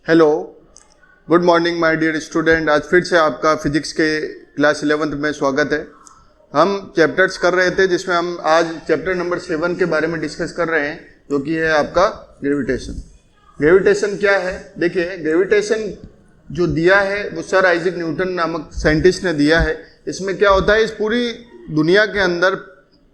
Hello, good morning my dear student. आज फिर से आपका फिजिक्स के क्लास 11th में स्वागत है। हम चैप्टर्स कर रहे थे जिसमें हम आज चैप्टर नंबर 7 के बारे में डिस्कस कर रहे हैं, जो कि है आपका ग्रेविटेशन। ग्रेविटेशन क्या है? देखिए, ग्रेविटेशन जो दिया है वो सर आइजैक न्यूटन नामक साइंटिस्ट ने दिया है। इसमें क्या होता है, इस पूरी दुनिया के अंदर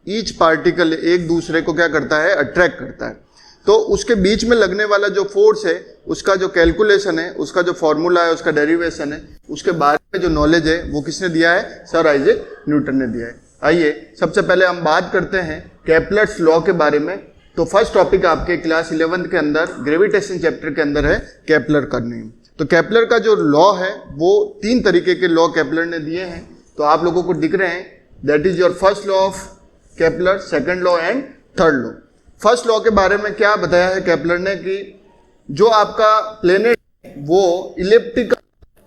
ईच पार्टिकल एक दूसरे को क्या करता है, अट्रैक्ट करता है। तो उसके बीच में लगने वाला जो फोर्स है, उसका जो कैलकुलेशन है, उसका जो फॉर्मूला है, उसका डेरिवेशन है, उसके बारे में जो नॉलेज है वो किसने दिया है? सर आइजैक न्यूटन ने दिया है। आइए सबसे पहले हम बात करते हैं केपलर्स लॉ के बारे में। तो फर्स्ट टॉपिक आपके क्लास 11th के अंदर ग्रेविटेशन चैप्टर के अंदर है केपलर का नियम। तो केपलर का जो लॉ है वो 3 तरीके के लॉ केपलर ने दिए हैं। तो आप लोगों को दिख रहे हैं, that is your first law of Kepler, second law and third law. First law के बारे में क्या बताया है केपलर ने कि जो आपका प्लेनेट वो इलिप्टिकल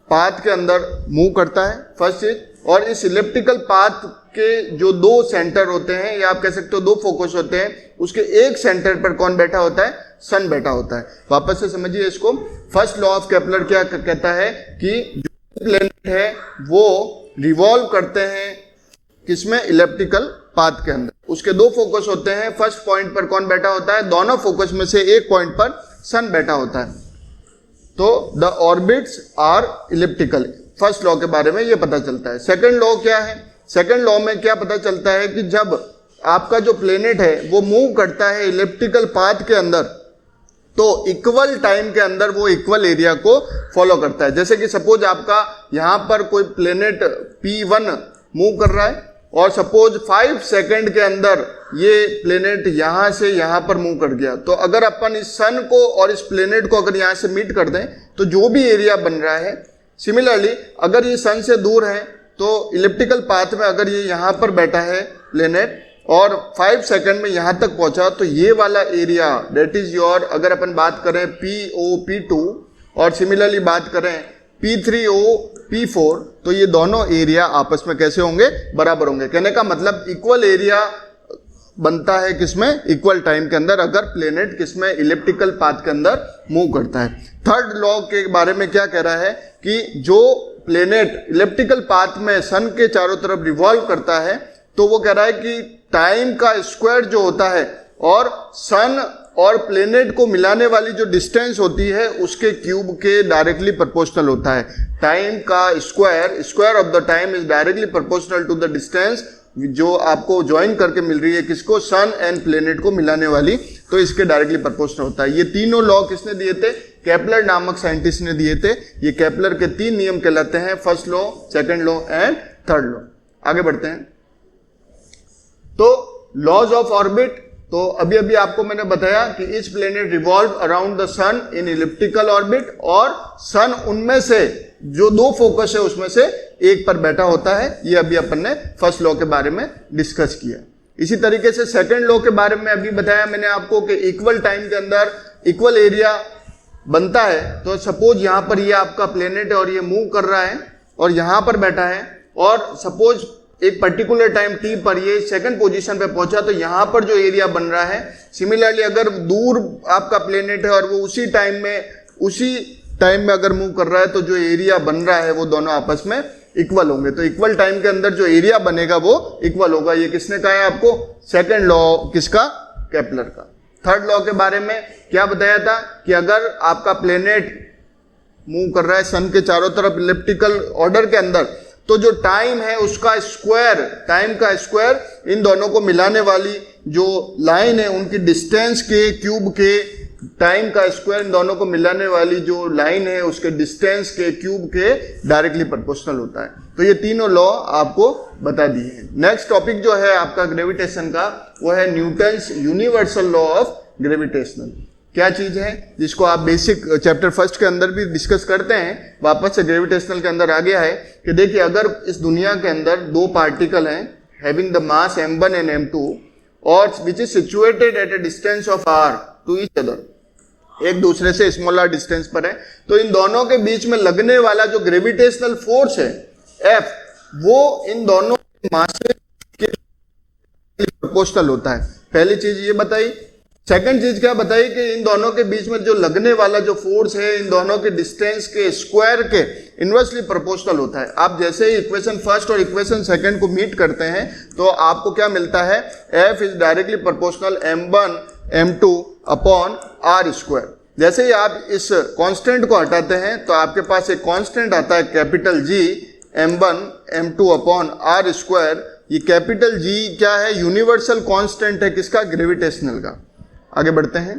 पाथ के अंदर मूव करता है, फर्स्ट चीज। और इस इलिप्टिकल पाथ के जो 2 सेंटर होते हैं, या आप कह सकते हो 2 फोकस होते हैं, उसके एक सेंटर पर कौन बैठा होता है? सन बैठा होता है। वापस से समझिए इसको। फर्स्ट लॉ ऑफ केपलर क्या कहता है कि जो प्लेनेट है वो रिवॉल्व करते हैं किसमें? इलिप्टिकल पाथ के अंदर। उसके 2 फोकस होते हैं। फर्स्ट पॉइंट पर कौन बैठा होता है? दोनों फोकस में से एक पॉइंट पर सन बैठा होता है। तो the orbits are elliptical. First law के बारे में ये पता चलता है। सेकंड लॉ क्या है? सेकंड लॉ में क्या पता चलता है कि जब आपका जो प्लेनेट है वो मूव करता है इलिप्टिकल पाथ के अंदर, तो इक्वल टाइम के अंदर वो इक्वल एरिया को फॉलो करता है। जैसे कि सपोज आपका यहां पर कोई प्लेनेट P1 मूव कर रहा है और सपोज 5 सेकंड के अंदर ये प्लेनेट यहां से यहां पर मूव कर गया। तो अगर अपन इस सन को और इस प्लेनेट को अगर यहां से मीट कर दें तो जो भी एरिया बन रहा है, सिमिलरली अगर ये सन से दूर है तो इलिप्टिकल पाथ में अगर ये यहां पर बैठा है प्लेनेट और 5 सेकंड में यहां तक पहुंचा, तो ये वाला एरिया दैट इज योर, अगर अपन बात करें POP2 और सिमिलरली बात करें P3O P4, तो ये दोनों एरिया आपस में कैसे होंगे? बराबर होंगे। कहने का मतलब इक्वल एरिया बनता है किसमें? इक्वल टाइम के अंदर, अगर प्लेनेट किसमें? इलिप्टिकल पाथ के अंदर मूव करता है। थर्ड लॉ के बारे में क्या कह रहा है कि जो प्लेनेट इलिप्टिकल पाथ में सन के चारों तरफ रिवॉल्व करता है, तो वो कह रहा है कि टाइम का स्क्वायर जो होता है और सन और प्लेनेट को मिलाने वाली जो डिस्टेंस होती है उसके क्यूब के डायरेक्टली प्रोपोर्शनल होता है। टाइम का square of the time is directly proportional to the distance जो आपको ज्वाइन करके मिल रही है, किसको? सन एंड प्लेनेट को मिलाने वाली, तो इसके डायरेक्टली प्रोपोर्शनल होता है। ये तीनों लॉ किसने दिए थे? केपलर नामक साइंटिस्ट ने दिए थे। ये केपलर के 3 नियम कहलाते हैं, first law, second law and third law. आगे बढ़ते हैं। तो लॉज ऑफ ऑर्बिट, तो अभी अभी आपको मैंने बताया कि each planet revolve around the sun in elliptical orbit, और सन उनमें से जो 2 फोकस है उसमें से एक पर बैठा होता है। ये अभी अपन ने फर्स्ट लॉ के बारे में डिस्कस किया। इसी तरीके से सेकंड लॉ के बारे में अभी बताया मैंने आपको कि इक्वल टाइम के अंदर इक्वल एरिया बनता है। तो सपोज यहां पर ये आपका प्लेनेट है और ये मूव कर रहा है और यहां पर बैठा है, और सपोज एक पर्टिकुलर टाइम T पर ये सेकंड पोजीशन पे पहुंचा, तो यहां पर जो एरिया बन रहा है, सिमिलरली अगर दूर आपका प्लेनेट है और वो उसी टाइम में अगर मूव कर रहा है, तो जो एरिया बन रहा है वो दोनों आपस में इक्वल होंगे। तो इक्वल टाइम के अंदर जो एरिया बनेगा वो इक्वल होगा। ये किसने कहा है आपको? सेकंड लॉ किसका? केपलर का। थर्ड लॉ के बारे में क्या बताया था कि अगर आपका प्लेनेट मूव कर रहा है सन के चारों तरफ इलिप्टिकल ऑर्डर के अंदर, तो जो टाइम है उसका स्क्वायर, टाइम का स्क्वायर इन दोनों को मिलाने वाली जो लाइन है उनकी डिस्टेंस के क्यूब के, टाइम का स्क्वायर इन दोनों को मिलाने वाली जो लाइन है उसके डिस्टेंस के क्यूब के डायरेक्टली प्रोपोर्शनल होता है। तो ये तीनों लॉ आपको बता दिए हैं। नेक्स्ट टॉपिक जो है आपका ग्रेविटेशन का, वो है Newton's universal law of gravitational. क्या चीज है जिसको आप बेसिक चैप्टर फर्स्ट के अंदर भी डिस्कस करते हैं, वापस से ग्रेविटेशनल के अंदर आ गया है कि देखिए, अगर इस दुनिया के अंदर 2 पार्टिकल हैं having the mass m1 and m2 और which is situated at a distance of r to each other, एक दूसरे से स्मॉलर डिस्टेंस पर है, तो इन दोनों के बीच में लगने वाला जो ग्रेविटेशनल फोर्स है F, वो इन दोनों मास के प्रोपोर्शनल होता है। पहली चीज ये बताई। सेकंड चीज क्या बताई कि इन दोनों के बीच में जो लगने वाला जो फोर्स है इन दोनों के डिस्टेंस के स्क्वायर के इनवर्सली प्रोपोर्शनल होता है। आप जैसे ही इक्वेशन फर्स्ट और इक्वेशन सेकंड को मीट करते हैं तो आपको क्या मिलता है, F is directly proportional m1 m2 upon r square. जैसे ही आप इस कांस्टेंट को हटाते हैं तो आपके पास एक कांस्टेंट आता है capital G m1 m2 upon r square. ये कैपिटल G क्या है, यूनिवर्सल कांस्टेंट है किसका, ग्रेविटेशनल का। आगे बढ़ते हैं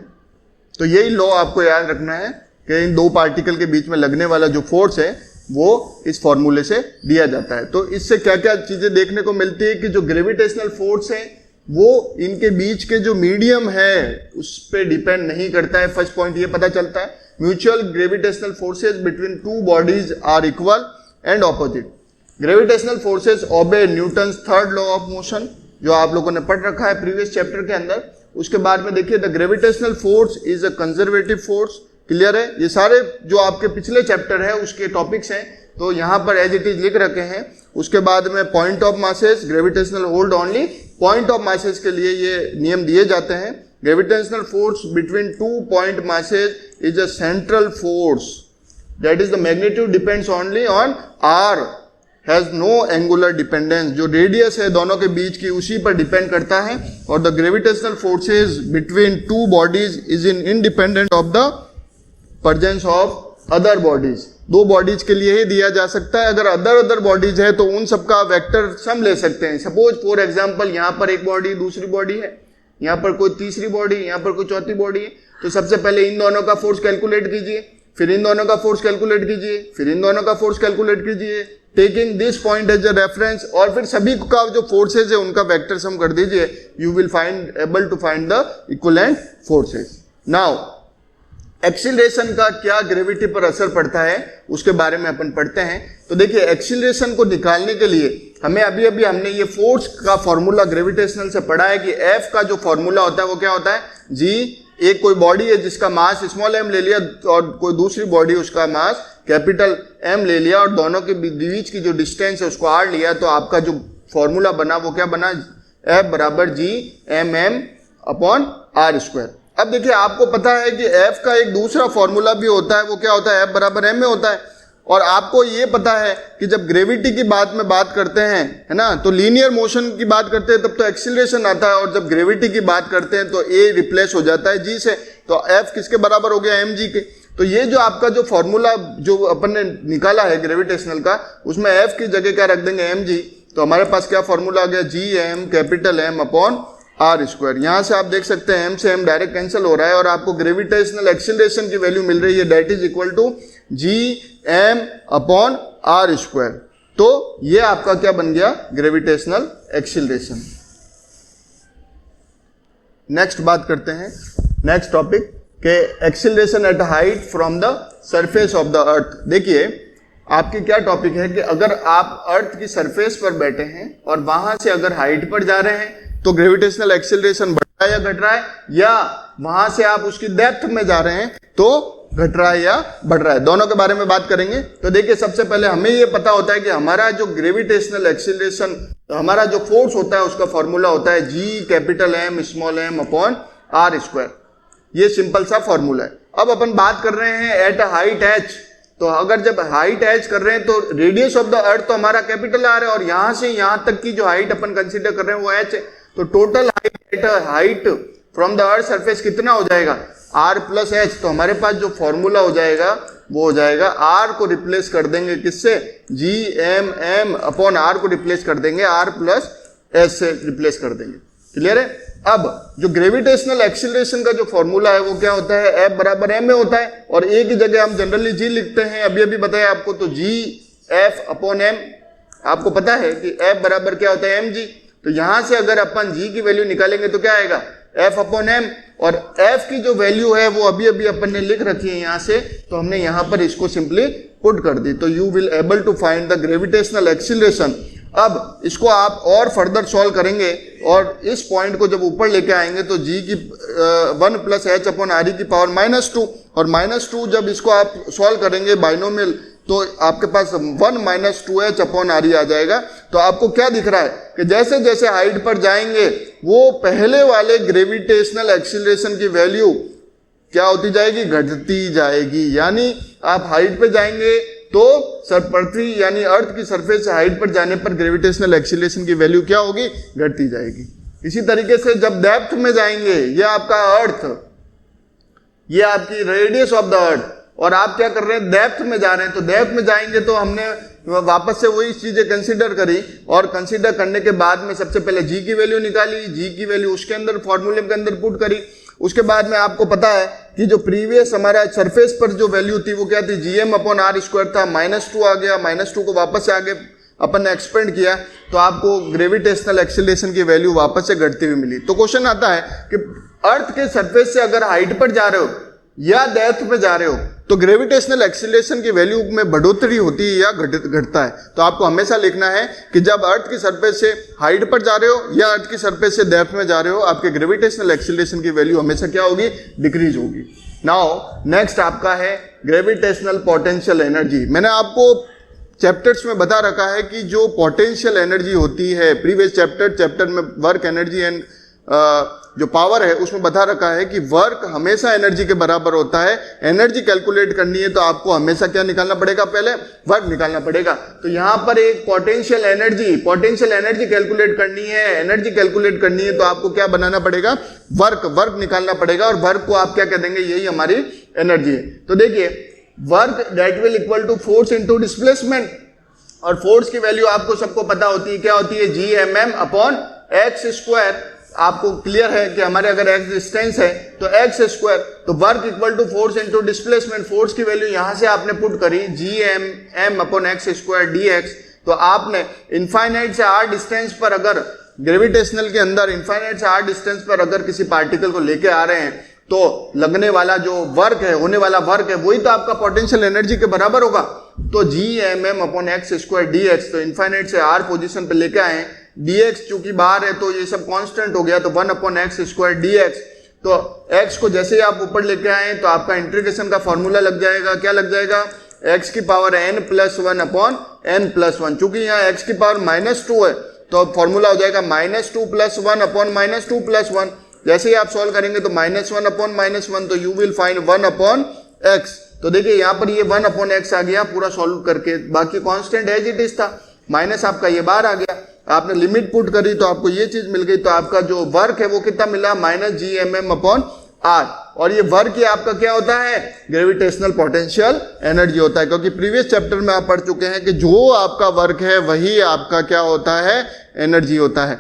तो यही लॉ आपको याद रखना है कि इन दो पार्टिकल के बीच में लगने वाला जो फोर्स है वो इस फॉर्मूले से दिया जाता है। तो इससे क्या क्या चीजें देखने को मिलती है कि जो ग्रेविटेशनल फोर्स है वो इनके बीच के जो मीडियम है उस पर डिपेंड नहीं करता है। फर्स्ट पॉइंट ये पता चलता है, mutual gravitational forces between two bodies are equal and opposite. Gravitational forces obey Newton's third law of motion, जो आप लोगों ने पढ़ रखा है प्रीवियस चैप्टर के अंदर। उसके बाद में देखिए the gravitational force is a conservative force. Clear है, ये सारे जो आपके पिछले चैप्टर है उसके टॉपिक्स हैं तो यहाँ पर एज इट इज लिख रखे हैं। उसके बाद में point of masses, gravitational hold only point of masses के लिए ये नियम दिए जाते हैं। Gravitational force between two point masses is a central force, that is the magnitude depends only on R, has no angular dependence. जो radius है दोनों के बीच की उसी पर डिपेंड करता है। और the gravitational forces between two bodies is independent of the presence of other bodies. दो बॉडीज के लिए ही दिया जा सकता है। अगर अदर बॉडीज है तो उन सबका वेक्टर सम ले सकते हैं। सपोज फॉर एग्जांपल यहाँ पर एक बॉडी दूसरी बॉडी है, यहाँ पर कोई तीसरी बॉडी, यहाँ पर कोई चौथी बॉडी है, तो सबसे पहले इन दोनों का फोर्स कैलकुलेट कीजिए, फिर इन दोनों का फोर्स कैलकुलेट कीजिए, फिर इन दोनों का फोर्स कैलकुलेट कीजिए, taking this point as a reference, और फिर सभी का जो फोर्सेज है उनका वेक्टर सम कर दीजिए। You will find able to find the equivalent forces. Now acceleration का क्या ग्रेविटी पर असर पड़ता है उसके बारे में अपन पढ़ते हैं। तो देखिए एक्सीलरेशन को निकालने के लिए हमें अभी हमने ये फोर्स का फॉर्मूला ग्रेविटेशनल से पढ़ा है कि F का जो फॉर्मूला होता है वो क्या होता है, G। एक कोई बॉडी है जिसका मास स्मॉल m ले लिया और कोई दूसरी बॉडी उसका मास कैपिटल M ले लिया और दोनों के बीच की जो डिस्टेंस है उसको r लिया, तो आपका जो फॉर्मूला बना वो क्या बना, F बराबर G mm upon r square. अब देखिए आपको पता है कि F का एक दूसरा फॉर्मूला भी होता है, वो क्या होता है, F बराबर m में होता है। और आपको ये पता है कि जब ग्रेविटी की बात करते हैं, है ना, तो लीनियर मोशन की बात करते हैं तब तो एक्सीलरेशन आता है, और जब ग्रेविटी की बात करते हैं तो A रिप्लेस हो जाता है G से, तो F किसके बराबर हो गया, mg के। तो ये जो आपका जो फॉर्मूला जो अपन ने निकाला है ग्रेविटेशनल का, उसमें F की जगह क्या रख देंगे, mg। तो हमारे पास क्या फॉर्मूला आ गया, Gm capital M upon r square. यहां से आप देख सकते हैं m से m डायरेक्ट कैंसिल हो रहा है और आपको ग्रेविटेशनल एक्सीलरेशन की वैल्यू मिल रही है, that is equal to Gm upon r square. तो ये आपका क्या बन गया, ग्रेविटेशनल एक्सीलरेशन। नेक्स्ट बात करते हैं, नेक्स्ट टॉपिक के acceleration at height from the surface of the earth. देखिए आपकी क्या टॉपिक है कि अगर आप अर्थ की सरफेस पर बैठे हैं और वहां से अगर हाइट पर जा रहे हैं तो ग्रेविटेशनल एक्सीलरेशन बढ़ रहा है या घट रहा है, या वहां से आप उसकी डेप्थ में जा रहे हैं तो घट रहा है या बढ़ रहा है, दोनों के बारे में बात करेंगे। तो देखिए सबसे पहले हमें ये पता होता है कि हमारा जो ग्रेविटेशनल एक्सीलरेशन, हमारा जो फोर्स होता है उसका फॉर्मूला होता है G capital M small m upon r square. ये सिंपल सा फॉर्मूला है। अब अपन बात कर रहे हैं एट हाइट h, तो अगर जब हाइट h कर रहे हैं तो रेडियस ऑफ द अर्थ तो हमारा कैपिटल r है और यहां से यहां तक की जो हाइट अपन कंसीडर कर रहे हैं वो h है। तो total height from the earth surface कितना हो जाएगा, r प्लस h। तो हमारे पास जो फॉर्मूला हो जाएगा वो हो जाएगा, r को रिप्लेस कर देंगे किससे, Gm अपॉन r को रिप्लेस कर देंगे r प्लस h से रिप्लेस कर देंगे। क्लियर है। अब जो ग्रेविटेशनल एक्सीलरेशन का जो फॉर्मूला है वो क्या होता है, F बराबर m में होता है और a की जगह हम जनरली G लिखते हैं, अभी बताया आपको। तो G F अपॉन m, आपको पता है कि F बराबर क्या होता है, mg। तो यहां से अगर अपन G की वैल्यू निकालेंगे तो क्या आएगा, F अपॉन m, और F की जो वैल्यू है वो अभी अपन ने लिख रखी है यहाँ से, तो हमने यहाँ पर इसको सिंपली पुट कर दी। तो you will able to find the gravitational acceleration. अब इसको आप और फर्दर सॉल्व करेंगे और इस पॉइंट को जब ऊपर लेके आएंगे तो G की 1 प्लस h अपॉन r की पावर -2, और -2 जब इसको आप सॉल्व करेंगे बाइनोमियल तो आपके पास 1 माइनस 2h अपॉन r आ जाएगा। तो आपको क्या दिख रहा है कि जैसे जैसे हाइट पर जाएंगे वो पहले वाले ग्रेविटेशनल एक्सीलरेशन की वैल्यू क्या होती जाएगी, घटती जाएगी। यानी आप हाइट पे जाएंगे तो पृथ्वी यानी अर्थ की सरफेस से हाइट पर जाने पर ग्रेविटेशनल एक्सीलरेशन की वैल्यू क्या होगी, घटती जाएगी। इसी तरीके से जब डेप्थ में जाएंगे, ये आपका अर्थ, ये आपकी रेडियस ऑफ द अर्थ, और आप क्या कर रहे हैं, डेप्थ में जा रहे हैं, तो डेप्थ में जाएंगे तो हमने वापस से वही चीजें कंसीडर करी, और कंसीडर करने के बाद में सबसे पहले जी की वैल्यू निकाली, जी की वैल्यू उसके अंदर फॉर्मूले के अंदर पुट करी। उसके बाद में आपको पता है कि जो प्रीवियस हमारा सरफेस पर जो वैल्यू थी वो क्या थी, gm/r² था, -2 आ गया, -2 को वापस से आगे अपन ने एक्सपेंड किया तो आपको ग्रेविटेशनल एक्सीलरेशन की वैल्यू वापस से घटती हुई मिली। तो क्वेश्चन आता है कि अर्थ के सरफेस से अगर हाइट पर जा रहे हो या डेप्थ पे जा रहे हो तो ग्रेविटेशनल एक्सीलरेशन की वैल्यू में बढ़ोतरी होती है या घटता है। तो आपको हमेशा लिखना है कि जब अर्थ की सरफेस से हाइट पर जा रहे हो या अर्थ की सरफेस से डेप्थ में जा रहे हो, आपके ग्रेविटेशनल एक्सीलरेशन की वैल्यू हमेशा क्या होगी, डिक्रीज होगी। नाउ नेक्स्ट आपका है ग्रेविटेशनल पोटेंशियल एनर्जी। मैंने आपको चैप्टर्स में बता रखा है कि जो पोटेंशियल एनर्जी होती है, प्रीवियस चैप्टर में वर्क एनर्जी एंड जो पावर है उसमें बता रखा है कि वर्क हमेशा एनर्जी के बराबर होता है। एनर्जी कैलकुलेट करनी है तो आपको हमेशा क्या निकालना पड़ेगा, पहले वर्क निकालना पड़ेगा। तो यहां पर एक पोटेंशियल एनर्जी कैलकुलेट करनी है, एनर्जी कैलकुलेट करनी है तो आपको क्या बनाना पड़ेगा, वर्क निकालना पड़ेगा, और वर्क को आप क्या कह देंगे, यही हमारी एनर्जी है। तो देखिए work that will equal to force into displacement, और फोर्स की वैल्यू आपको सबको पता होती है, क्या होती है, Gmm/x²। आपको क्लियर है कि हमारे अगर x डिस्टेंस है तो x², तो work equal to force into displacement. Force की वैल्यू यहां से आपने पुट करी Gmm/x² dx। तो आपने इनफाइनाइट से r डिस्टेंस पर, अगर ग्रेविटेशनल के अंदर इनफाइनाइट से r डिस्टेंस पर अगर किसी पार्टिकल को लेके आ रहे हैं तो लगने वाला जो वर्क है, होने वाला वर्क है, वही तो आपका पोटेंशियल एनर्जी के बराबर होगा। तो Gmm/x² dx, तो इनफाइनाइट से r पोजीशन पे लेके आए, dx चूंकि बाहर है तो ये सब कांस्टेंट हो गया, तो 1/x² dx। तो x को जैसे ही आप ऊपर लेके आए तो आपका इंटीग्रेशन का फॉर्मूला लग जाएगा, क्या लग जाएगा, x की पावर n+1/n+1। चूंकि यहाँ x की पावर -2 है तो फॉर्मूला हो जाएगा -2 + 1/-2 + 1। जैसे ही आप सॉल्व करेंगे तो -1/-1, तो यू विल फाइंड 1/x। तो देखिए यहाँ पर ये 1/x आ गया पूरा सॉल्व करके, बाकी कांस्टेंट एज इट इज था, माइनस आपका ये बाहर आ गया, आपने लिमिट पुट करी तो आपको ये चीज मिल गई। तो आपका जो वर्क है वो कितना मिला, -Gmm/r। और ये वर्क ही आपका क्या होता है, ग्रेविटेशनल पोटेंशियल एनर्जी होता है, क्योंकि प्रीवियस चैप्टर में आप पढ़ चुके हैं कि जो आपका वर्क है वही आपका क्या होता है, एनर्जी होता है।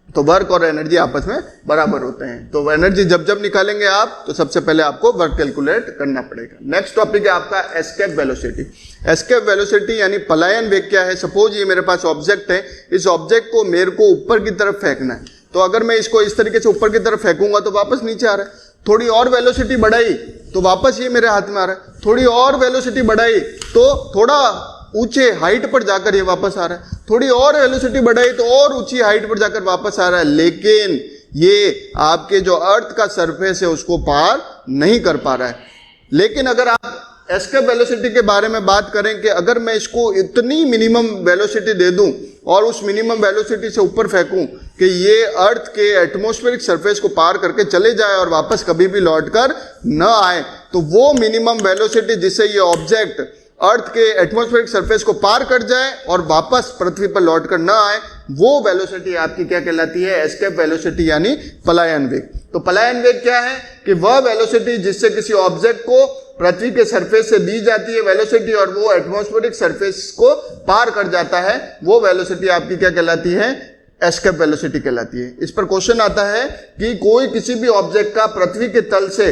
तो वर्क और एनर्जी आपस में बराबर होते हैं। तो एनर्जी जब निकालेंगे आप तो सबसे पहले आपको वर्क कैलकुलेट करना पड़ेगा। नेक्स्ट टॉपिक है आपका एस्केप वेलोसिटी। एस्केप वेलोसिटी यानी पलायन वेग क्या है। सपोज ये मेरे पास ऑब्जेक्ट है, इस ऑब्जेक्ट को मेरे को ऊपर की तरफ फेंकना है, तो अगर मैं इसको इस तरीके से ऊपर की तरफ फेंकूंगा तो वापस नीचे आ रहा है। थोड़ी और वेलोसिटी बढ़ाई तो वापस ये मेरे हाथ में आ रहा है, थोड़ी और वेलोसिटी बढ़ाई तो थोड़ा ऊंचे हाइट पर जाकर ये वापस आ रहा है, थोड़ी और वेलोसिटी बढ़ाई तो और ऊंची हाइट पर जाकर वापस आ रहा है, लेकिन ये आपके जो अर्थ का सरफेस है उसको पार नहीं कर पा रहा है। लेकिन अगर आप एस्केप वेलोसिटी के बारे में बात करें कि अगर मैं इसको इतनी मिनिमम वेलोसिटी दे दूं और उस मिनिमम वेलोसिटी से ऊपर फेंकूं कि ये अर्थ के एटमॉस्फेरिक सरफेस को पार करके चले जाए और वापस कभी भी लौट कर न आए, तो वो मिनिमम वेलोसिटी जिससे ये ऑब्जेक्ट अर्थ के एटमॉस्फेरिक सरफेस को पार कर जाए और वापस पृथ्वी पर लौट कर न आए, वो वेलोसिटी आपकी क्या कहलाती है, एस्केप वेलोसिटी यानी पलायन वेग। तो पलायन वेग क्या है कि वह वेलोसिटी जिससे किसी ऑब्जेक्ट को पृथ्वी के सरफेस से दी जाती है वेलोसिटी और वो एटमॉस्फेरिक सरफेस को पार कर जाता है, वो वेलोसिटी आपकी क्या कहलाती है, एस्केप वेलोसिटी कहलाती है। इस पर क्वेश्चन आता है कि कोई किसी भी ऑब्जेक्ट का पृथ्वी के तल से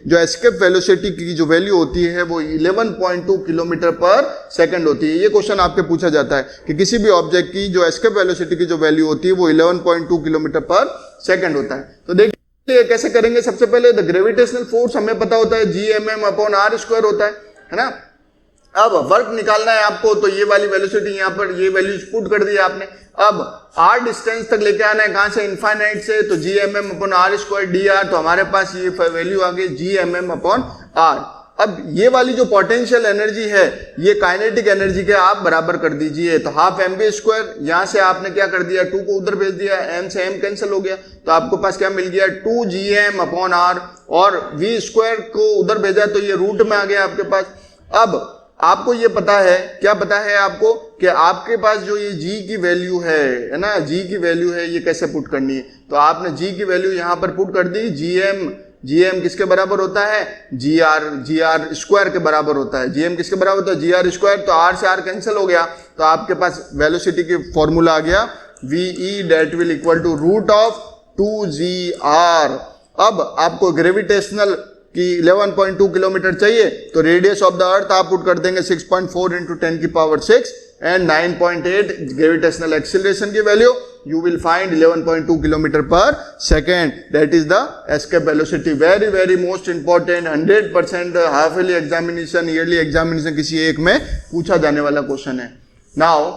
जो एस्केप वेलोसिटी की जो वैल्यू होती है वो 11.2 किलोमीटर पर सेकंड होती है। ये क्वेश्चन आपके पूछा जाता है कि किसी भी ऑब्जेक्ट की जो एस्केप वेलोसिटी की जो वैल्यू होती है वो 11.2 किलोमीटर पर सेकंड होता है। तो देखिए कैसे करेंगे। सबसे पहले द ग्रेविटेशनल फोर्स हमें पता होता है Gmm/r² होता है ना। अब वर्क निकालना है आपको, तो ये वाली वेलोसिटी यहाँ पर ये वैल्यू पुट कर दी आपने। अब r डिस्टेंस तक लेके आना है, कहां से, इनफाइनाइट से, तो Gmm/r² dr, तो हमारे पास ये वैल्यू आ गई Gmm/r। अब ये वाली जो पोटेंशियल एनर्जी है ये काइनेटिक एनर्जी के आप बराबर कर दीजिए, तो हाफ एम बी स्क्वायर, यहां से आपने क्या कर दिया 2 को उधर भेज दिया, m से m कैंसिल हो गया, तो आपको पास क्या मिल गया 2gm/r, और v स्क्वायर को उधर भेजा तो ये रूट में आ गया आपके पास। अब आपको ये पता है, क्या पता है आपको कि आपके पास जो ये g की वैल्यू है ना, g की वैल्यू है ये कैसे पुट करनी है, तो आपने g की वैल्यू यहां पर पुट कर दी, gm किसके बराबर होता है, gr स्क्वायर के बराबर होता है, gm किसके बराबर होता है, gr स्क्वायर, तो r से r कैंसिल हो गया, तो आपके पास वेलोसिटी की फॉर्मूला आ गया ve that will equal to root of 2gr। अब आपको ग्रेविटेशनल की 11.2 किलोमीटर चाहिए, तो रेडियस ऑफ द अर्थ आप पुट कर देंगे 6.4 into 10⁶ एंड 9.8 ग्रेविटेशनल एक्सीलरेशन की value, you will find 11.2 kilometre पर second, that is the escape velocity. Very very most important, 100% half yearly examination, yearly examination किसी एक में पूछा जाने वाला क्वेश्चन है। नाउ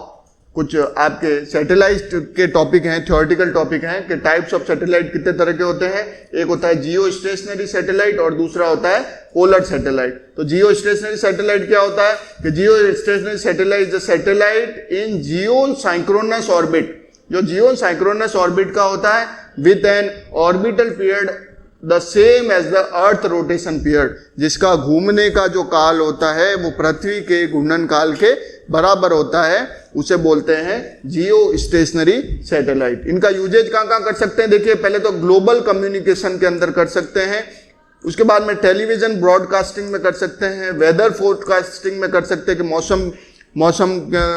कुछ आपके सैटेलाइट के टॉपिक हैं, थ्योरेटिकल टॉपिक हैं कि टाइप्स ऑफ सैटेलाइट कितने तरह के होते हैं। एक होता है जियो स्टेशनरी सैटेलाइट और दूसरा होता है पोलर सैटेलाइट। तो जियो स्टेशनरी सैटेलाइट क्या होता है कि geostationary satellite is the satellite in geosynchronous orbit, जो जियो साइक्रोनस ऑर्बिट का होता है with an orbital period the same as the earth rotation period, जिसका घूमने का जो काल होता है वो पृथ्वी के घूर्णन काल के बराबर होता है, उसे बोलते हैं जियो स्टेशनरी सैटेलाइट। इनका यूजेज कहाँ कहाँ कर सकते हैं, देखिए पहले तो ग्लोबल कम्युनिकेशन के अंदर कर सकते हैं, उसके बाद में टेलीविजन ब्रॉडकास्टिंग में कर सकते हैं, वेदर फोरकास्टिंग में कर सकते हैं कि मौसम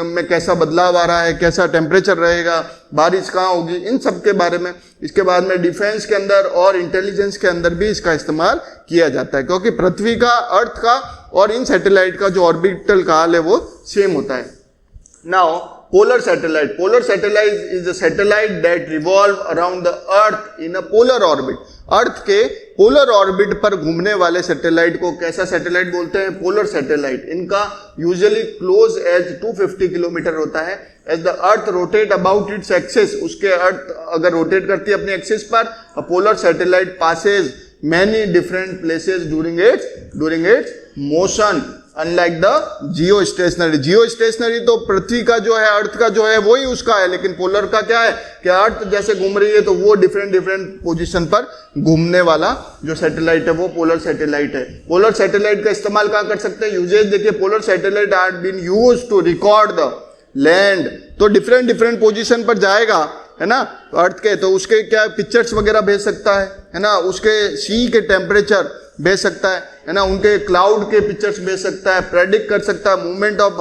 में कैसा बदलाव आ रहा है, कैसा टेम्परेचर रहेगा, बारिश कहाँ होगी, इन सब के बारे में। इसके बाद में डिफेंस के अंदर और इंटेलिजेंस के अंदर भी इसका इस्तेमाल किया जाता है, क्योंकि पृथ्वी का, अर्थ का और इन सैटेलाइट का जो ऑर्बिटल काल है वो सेम होता है। Now polar satellite is a satellite that revolve around the earth in a polar orbit. Earth के पोलर ऑर्बिट पर घूमने वाले सैटेलाइट को कैसा सैटेलाइट बोलते हैं, पोलर सैटेलाइट। इनका यूजुअली क्लोज एज 250 किलोमीटर होता है। As the earth rotate about its axis, उसके अर्थ अगर रोटेट करती है अपने एक्सिस पर, a polar satellite passes many different places during its motion, unlike the geostationary तो पृथ्वी का जो है, अर्थ का जो है वही उसका है, लेकिन पोलर का क्या है कि अर्थ जैसे घूम रही है तो वो डिफरेंट पोजीशन पर घूमने वाला जो सैटेलाइट है वो पोलर सैटेलाइट है। पोलर सैटेलाइट का इस्तेमाल कहाँ कर सकते हैं, यूजेज देखिए, polar satellite are been used to record the land, तो डिफरेंट पोजीशन पर जाएगा, है ना, अर्थ के, तो उसके क्या पिक्चर्स वगैरह भेज सकता है ना, उसके सी के टेम्परेचर भेज सकता है ना, उनके क्लाउड के पिक्चर्स भेज सकता है, प्रेडिक्ट कर सकता है मूवमेंट ऑफ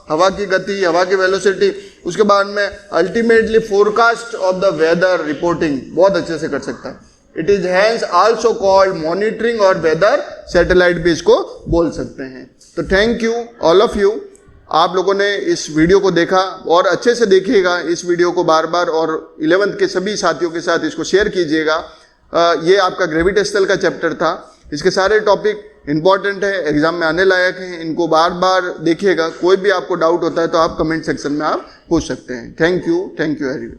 हवा की गति, हवा की वेलोसिटी। उसके बाद में ultimately forecast of the weather reporting बहुत अच्छे से कर सकता है। It is hence also called monitoring और वेदर सैटेलाइट भी इसको बोल सकते हैं। तो thank you all of you, आप लोगों ने इस वीडियो को देखा और अच्छे से देखिएगा इस वीडियो को बार बार, और 11th के सभी साथियों के साथ इसको शेयर कीजिएगा। ये आपका ग्रेविटेशनल का चैप्टर था, इसके सारे टॉपिक इंपॉर्टेंट है, एग्जाम में आने लायक हैं, इनको बार बार देखिएगा। कोई भी आपको डाउट होता है तो आप कमेंट सेक्शन में आप पूछ सकते हैं। Thank you everyone.